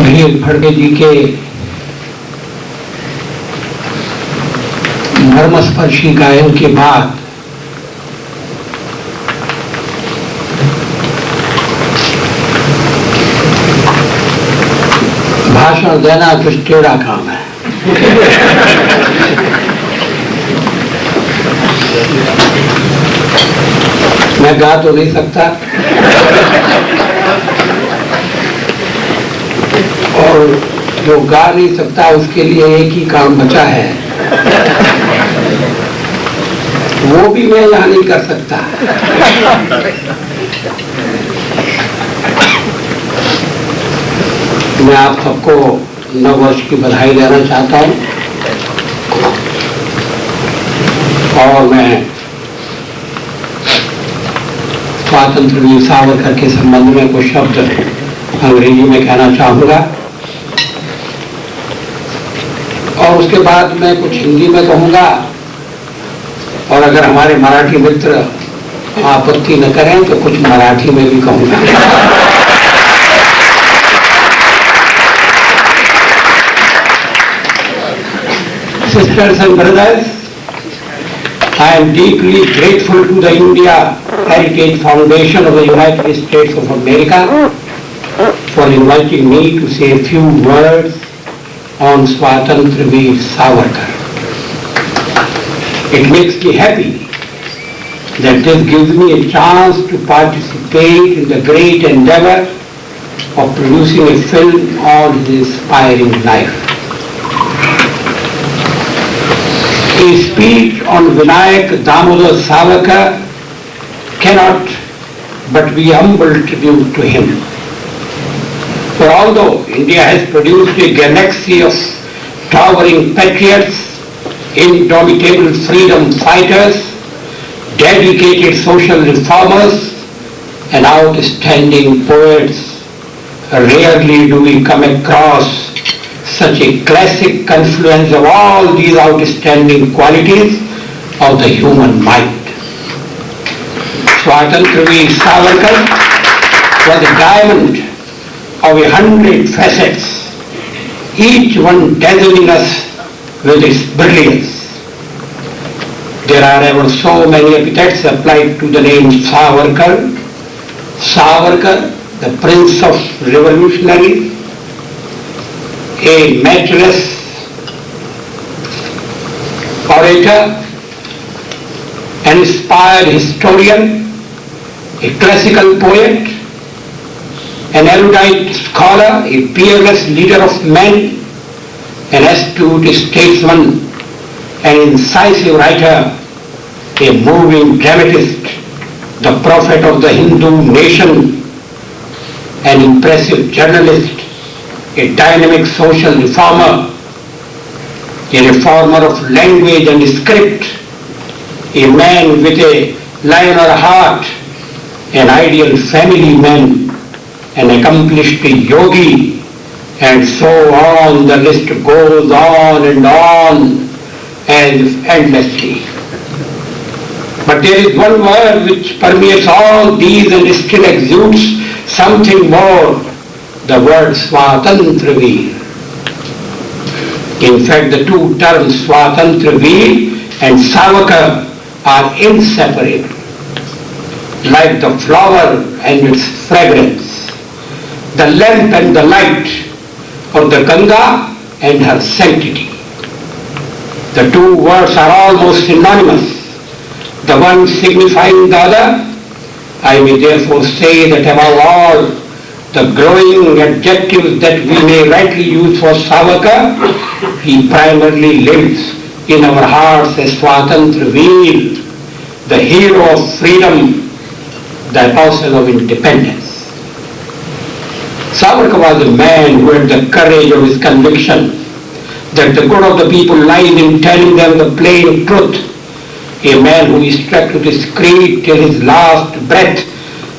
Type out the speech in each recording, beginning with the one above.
वीर फड़के जी के मर्मस्पर्शी गायन के बाद भाषण देना कुछ टेढ़ा काम है। मैं गा तो नहीं सकता और जो गा नहीं सकता उसके लिए एक ही काम बचा है, वो भी मैं यहाँ नहीं कर सकता। मैं आप सबको नववर्ष की बधाई देना चाहता हूँ और मैं स्वतंत्र वीर सावरकर के संबंध में कुछ शब्द अंग्रेजी में कहना चाहूंगा और उसके बाद मैं कुछ हिंदी में कहूंगा और अगर हमारे मराठी मित्र आपत्ति न करें तो कुछ मराठी में भी कहूंगा। Sisters and brothers, I am deeply grateful to the India Heritage Foundation of the United States of America for inviting me to say a few words on Swatantra Veer Savarkar. It makes me happy that this gives me a chance to participate in the great endeavor of producing a film on his inspiring life. A speech on Vinayak Damodar Savarkar cannot but be humble tribute to him. For although India has produced a galaxy of towering patriots, indomitable freedom fighters, dedicated social reformers, and outstanding poets, rarely do we come across such a classic confluence of all these outstanding qualities of the human mind. Swatantra Veer Savarkar was a diamond of 100 facets, each one dazzling us with its brilliance. There are ever so many epithets applied to the name Savarkar. Savarkar, the prince of revolutionaries, a matchless orator, an inspired historian, a classical poet, an erudite scholar, a peerless leader of men, an astute statesman, an incisive writer, a moving dramatist, the prophet of the Hindu nation, an impressive journalist, a dynamic social reformer, a reformer of language and script, a man with a lion's heart, an ideal family man, an accomplished yogi, and so on. The list goes on and on as endlessly. But there is one word which permeates all these and still exudes something more, the word Swatantra Veer. In fact, the two terms Swatantra Veer and Savarkar are inseparable, like the flower and its fragrance, the lamp and the light of the Ganga and her sanctity. The two words are almost synonymous, the one signifying the other. I may therefore say that above all the glowing adjectives that we may rightly use for Savarkar, he primarily lives in our hearts as Swatantra Veer, the hero of freedom, the apostle of independence. Savarkar was a man who had the courage of his conviction that the good of the people lies in telling them the plain truth, a man who stuck to his creed till his last breath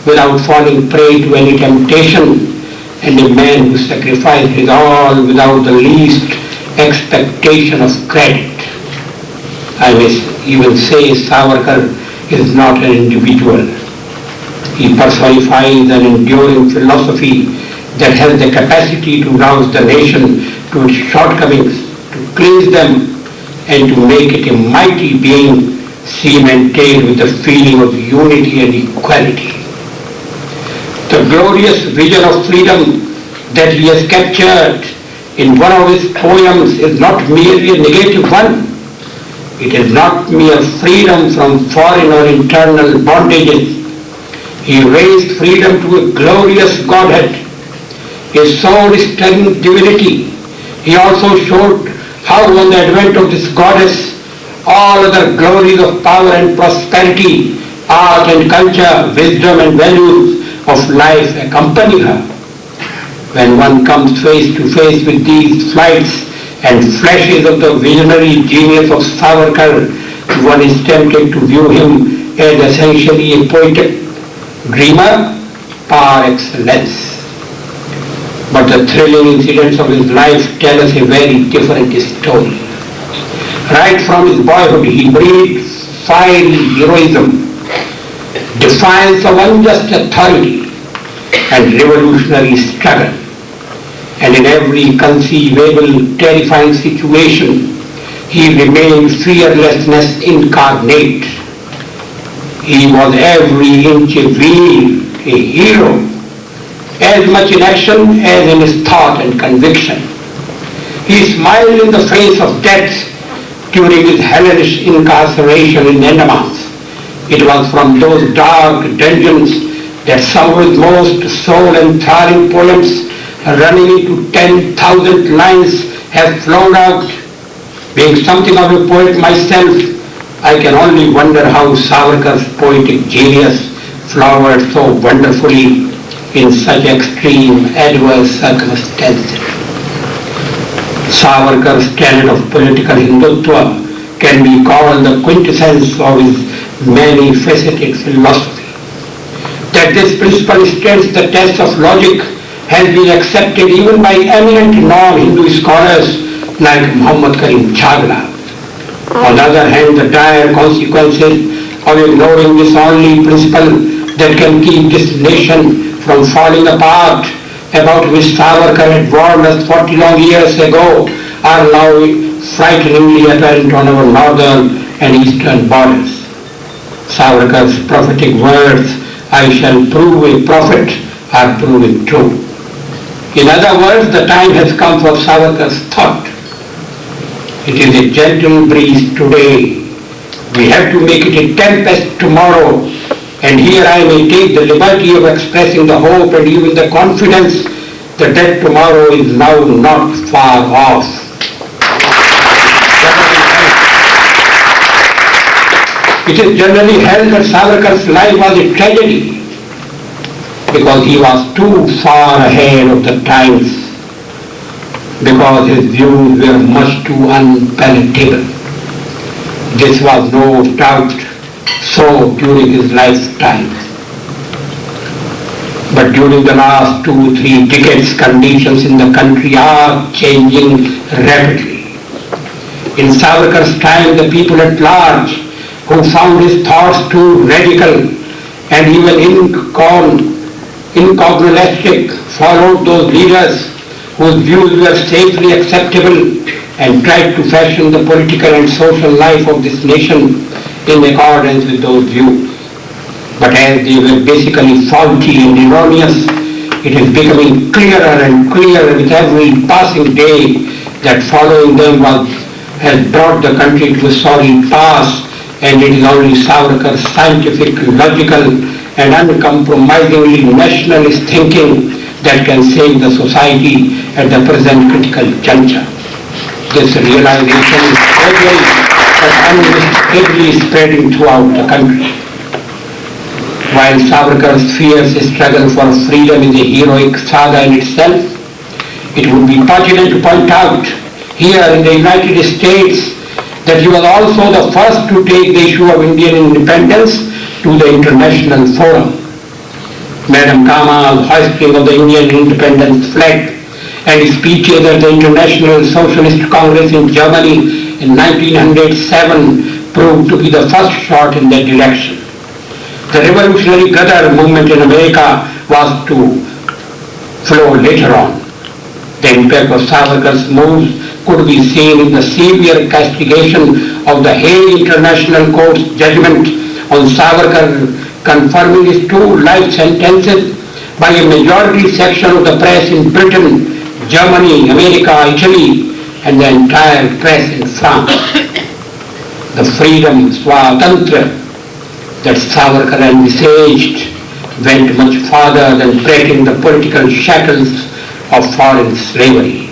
without falling prey to any temptation, and a man who sacrificed his all without the least expectation of credit. I may even say Savarkar is not an individual. He personifies an enduring philosophy that has the capacity to rouse the nation to its shortcomings, to cleanse them, and to make it a mighty being cemented with a feeling of unity and equality. The glorious vision of freedom that he has captured in one of his poems is not merely a negative one. It is not mere freedom from foreign or internal bondages. He raised freedom to a glorious Godhead, a soul-stirring divinity. He also showed how on the advent of this goddess, all other glories of power and prosperity, art and culture, wisdom and values of life accompany her. When one comes face to face with these flights and flashes of the visionary genius of Savarkar, one is tempted to view him as essentially a poetic dreamer par excellence. But the thrilling incidents of his life tell us a very different story. Right from his boyhood, he breathed fiery heroism, defiance of unjust authority, and revolutionary struggle. And in every conceivable terrifying situation, he remained fearlessness incarnate. He was every inch a Veer, a hero, as much in action as in his thought and conviction. He smiled in the face of death during his hellish incarceration in Andamans. It was from those dark dungeons that some of his most soul-enthralling poems, running into 10,000 lines, have flown out. Being something of a poet myself, I can only wonder how Savarkar's poetic genius flowered so wonderfully in such extreme adverse circumstances. Savarkar's tenet of political Hindutva can be called the quintessence of his many-faceted philosophy. That this principle stands the test of logic has been accepted even by eminent non-Hindu scholars like Muhammad Karim Chagla. On the other hand, the dire consequences of ignoring this only principle that can keep this nation from falling apart, about which Savarkar had warned us 40 long years ago, are now frighteningly apparent on our northern and eastern borders. Savarkar's prophetic words, "I shall prove a prophet," are proving true. In other words, the time has come for Savarkar's thought. It is a gentle breeze today. We have to make it a tempest tomorrow. And here I may take the liberty of expressing the hope and even the confidence that that tomorrow is now not far off. It is generally held that Savarkar's life was a tragedy because he was too far ahead of the times, because his views were much too unpalatable. This was no doubt so during his lifetime. But during the last 2-3 decades, conditions in the country are changing rapidly. In Savarkar's time, the people at large, who found his thoughts too radical and even incognostic, followed those leaders whose views were safely acceptable and tried to fashion the political and social life of this nation in accordance with those views. But as they were basically faulty and erroneous, it is becoming clearer and clearer with every passing day that following them has brought the country to a sorry pass, and it is only Savarkar's scientific, logical, and uncompromisingly nationalist thinking that can save the society at the present critical juncture. This realization is gradually but unmistakably spreading throughout the country. While Savarkar's fierce struggle for freedom is a heroic saga in itself, it would be pertinent to point out here in the United States that he was also the first to take the issue of Indian independence to the international forum. Madam Kama's hoisting of the Indian independence flag and speeches at the International Socialist Congress in Germany in 1907 proved to be the first shot in that direction. The revolutionary Gadar movement in America was to flow later on. The impact of Savarkar's moves could be seen in the severe castigation of the Hague International Court's judgment on Savarkar confirming his 2 life sentences by a majority section of the press in Britain, Germany, America, Italy, and the entire press in France. The freedom, swatantra, that Savarkar envisaged went much farther than breaking the political shackles of foreign slavery.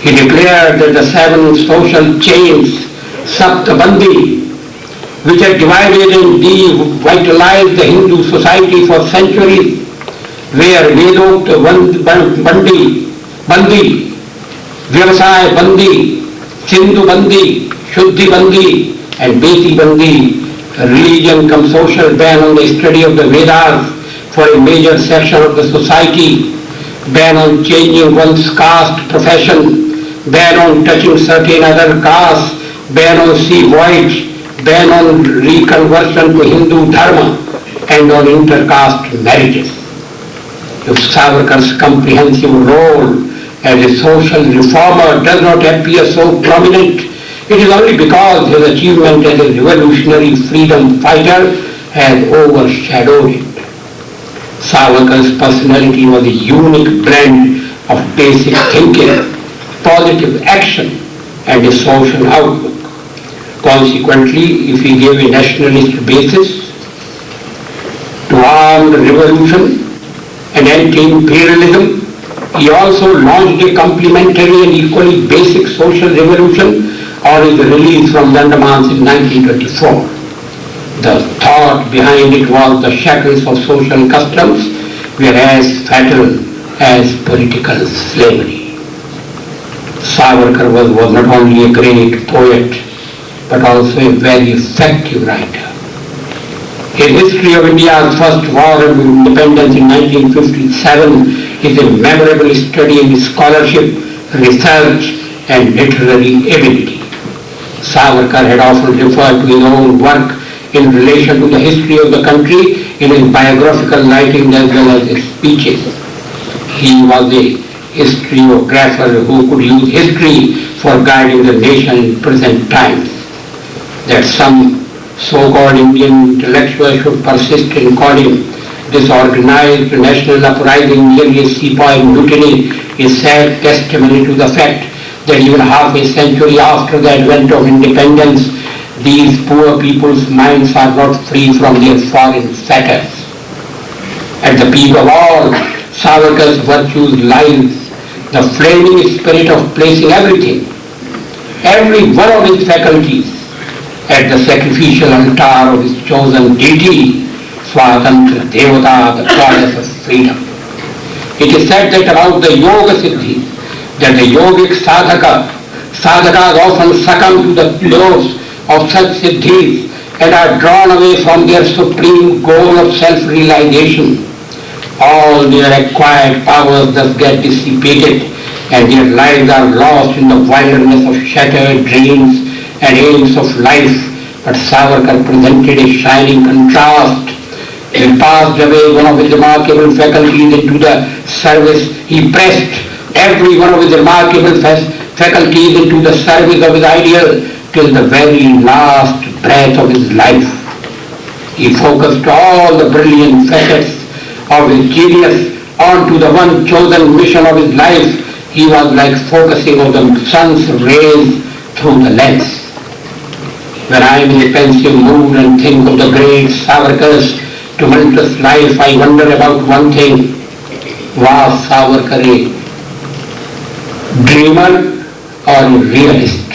He declared that the 7 social chains, Saptabandi, which had divided and devitalized the Hindu society for centuries, where Vedokta Bandi, Vyavasaya Bandi, Sindhu Bandi, Shuddhi Bandi, and Beti Bandi, religion cum social ban on the study of the Vedas for a major section of the society, ban on changing one's caste profession, ban on touching certain other castes, ban on sea voyage, ban on reconversion to Hindu dharma, and on intercaste marriages. If Savarkar's comprehensive role as a social reformer does not appear so prominent, it is only because his achievement as a revolutionary freedom fighter has overshadowed it. Savarkar's personality was a unique blend of basic thinking, positive action, and a social outlook. Consequently, if he gave a nationalist basis to armed revolution and anti-imperialism, he also launched a complementary and equally basic social revolution on his release from the Andamans in 1924. The thought behind it was the shackles of social customs were as fatal as political slavery. Savarkar was not only a great poet, but also a very effective writer. His history of India's first war of independence in 1957 is a memorable study in scholarship, research, and literary ability. Savarkar had often referred to his own work in relation to the history of the country in his biographical writings as well as his speeches. He was a historiographer who could use history for guiding the nation in present times. That some so-called Indian intellectuals should persist in calling disorganized national uprising merely a sepoy mutiny is sad testimony to the fact that even half a century after the advent of independence, these poor people's minds are not free from their foreign fetters. At the peak of all Savarkar's virtues lies the flaming spirit of placing everything, every one of his faculties, at the sacrificial altar of his chosen deity, Swatantra Devata, the goddess of freedom. It is said that about the Yoga Siddhi, that the yogic sadhakas often succumb to the lures of such siddhis and are drawn away from their supreme goal of self-realization. All their acquired powers thus get dissipated and their lives are lost in the wilderness of shattered dreams and aims of life. But Savarkar presented a shining contrast. He passed away one of his remarkable faculties into the service. He pressed every one of his remarkable faculties into the service of his ideal till the very last breath of his life. He focused all the brilliant facets of his genius onto the one chosen mission of his life. He was like focusing of the sun's rays through the lens. When I am in a pensive mood and think of the great Savarkar's tumultuous life, I wonder about one thing. Was Savarkar a dreamer or a realist?